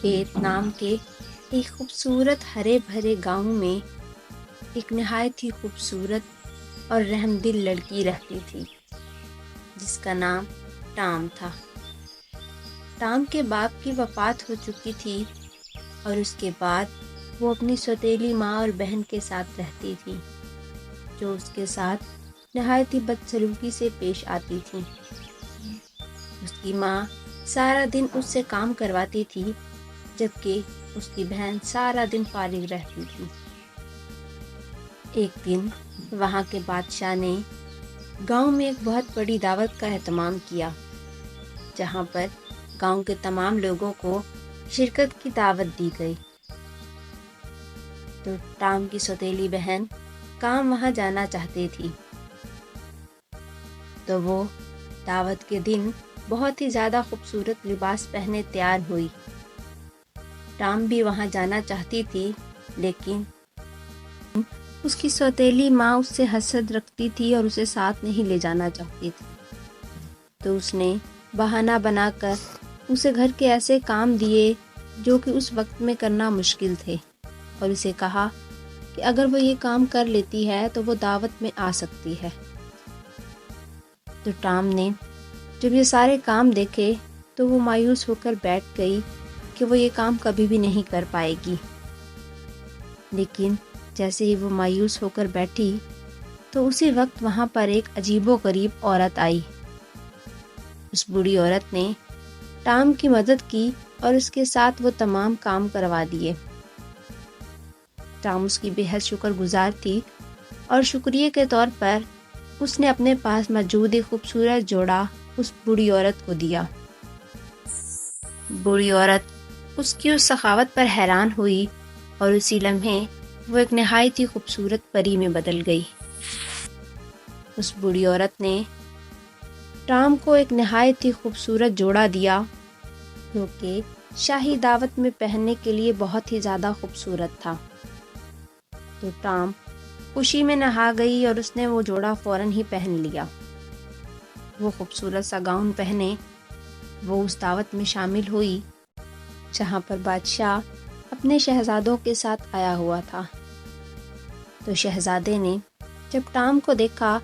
ایت نام کے ایک خوبصورت ہرے بھرے گاؤں میں ایک نہایت ہی خوبصورت اور رحم دل لڑکی رہتی تھی جس کا نام ٹام تھا۔ ٹام کے باپ کی وفات ہو چکی تھی اور اس کے بعد وہ اپنی سوتیلی ماں اور بہن کے ساتھ رہتی تھی جو اس کے ساتھ نہایت ہی بدسلوکی سے پیش آتی تھی۔ اس کی ماں سارا دن اس سے کام کرواتی تھی جبکہ اس کی بہن سارا دن فارغ رہتی تھی۔ ایک دن وہاں کے بادشاہ نے گاؤں میں ایک بہت بڑی دعوت کا اہتمام کیا جہاں پر گاؤں کے تمام لوگوں کو شرکت کی دعوت دی گئی۔ تو ٹام کی سوتیلی بہن کام وہاں جانا چاہتی تھی تو وہ دعوت کے دن بہت ہی زیادہ خوبصورت لباس پہنے تیار ہوئی۔ ٹام بھی وہاں جانا چاہتی تھی لیکن اس کی سوتیلی ماں اس سے حسد رکھتی تھی اور اسے ساتھ نہیں لے جانا چاہتی تھی، تو اس نے بہانہ بنا کر اسے گھر کے ایسے کام دیے جو کہ اس وقت میں کرنا مشکل تھے اور اسے کہا کہ اگر وہ یہ کام کر لیتی ہے تو وہ دعوت میں آ سکتی ہے۔ تو ٹام نے جب یہ سارے کام دیکھے تو وہ مایوس ہو کر بیٹھ گئی کہ وہ یہ کام کبھی بھی نہیں کر پائے گی۔ لیکن جیسے ہی وہ مایوس ہو کر بیٹھی تو اسی وقت وہاں پر ایک عجیب و غریب عورت آئی۔ اس بوڑھی عورت نے ٹام کی مدد کی اور اس کے ساتھ وہ تمام کام کروا دیے۔ ٹام اس کی بے حد شکر گزار تھی اور شکریہ کے طور پر اس نے اپنے پاس موجود ایک خوبصورت جوڑا اس بوڑھی عورت کو دیا۔ بوڑھی عورت اس کی اس سخاوت پر حیران ہوئی اور اسی لمحے وہ ایک نہایت ہی خوبصورت پری میں بدل گئی۔ اس بوڑھی عورت نے ٹام کو ایک نہایت ہی خوبصورت جوڑا دیا جو کہ شاہی دعوت میں پہننے کے لیے بہت ہی زیادہ خوبصورت تھا۔ تو ٹام خوشی میں نہا گئی اور اس نے وہ جوڑا فوراً ہی پہن لیا۔ وہ خوبصورت سا گاؤن پہنے وہ اس دعوت میں شامل ہوئی جہاں پر بادشاہ اپنے شہزادوں کے ساتھ آیا ہوا تھا۔ تو شہزادے نے جب ٹام کو دیکھا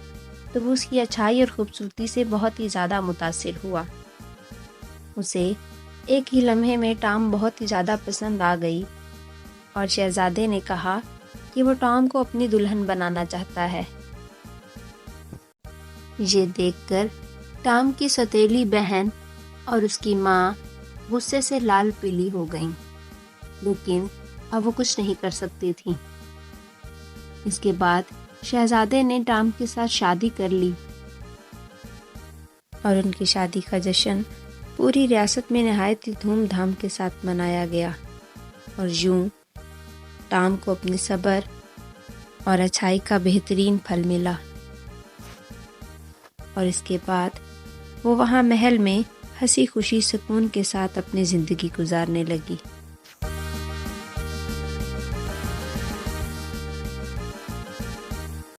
تو وہ اس کی اچھائی اور خوبصورتی سے بہت ہی زیادہ متاثر ہوا۔ اسے ایک ہی لمحے میں ٹام بہت ہی زیادہ پسند آ گئی اور شہزادے نے کہا کہ وہ ٹام کو اپنی دلہن بنانا چاہتا ہے۔ یہ دیکھ کر ٹام کی سوتیلی بہن اور اس کی ماں غصے سے لال پیلی ہو گئیں، لیکن اب وہ کچھ نہیں کر سکتی تھیں۔ اس کے بعد شہزادے نے ٹام کے ساتھ شادی کر لی اور ان کی شادی کا جشن پوری ریاست میں نہایت ہی دھوم دھام کے ساتھ منایا گیا اور یوں ٹام کو اپنی صبر اور اچھائی کا بہترین پھل ملا۔ اور اس کے بعد وہ وہاں محل میں ہنسی خوشی سکون کے ساتھ اپنی زندگی گزارنے لگی۔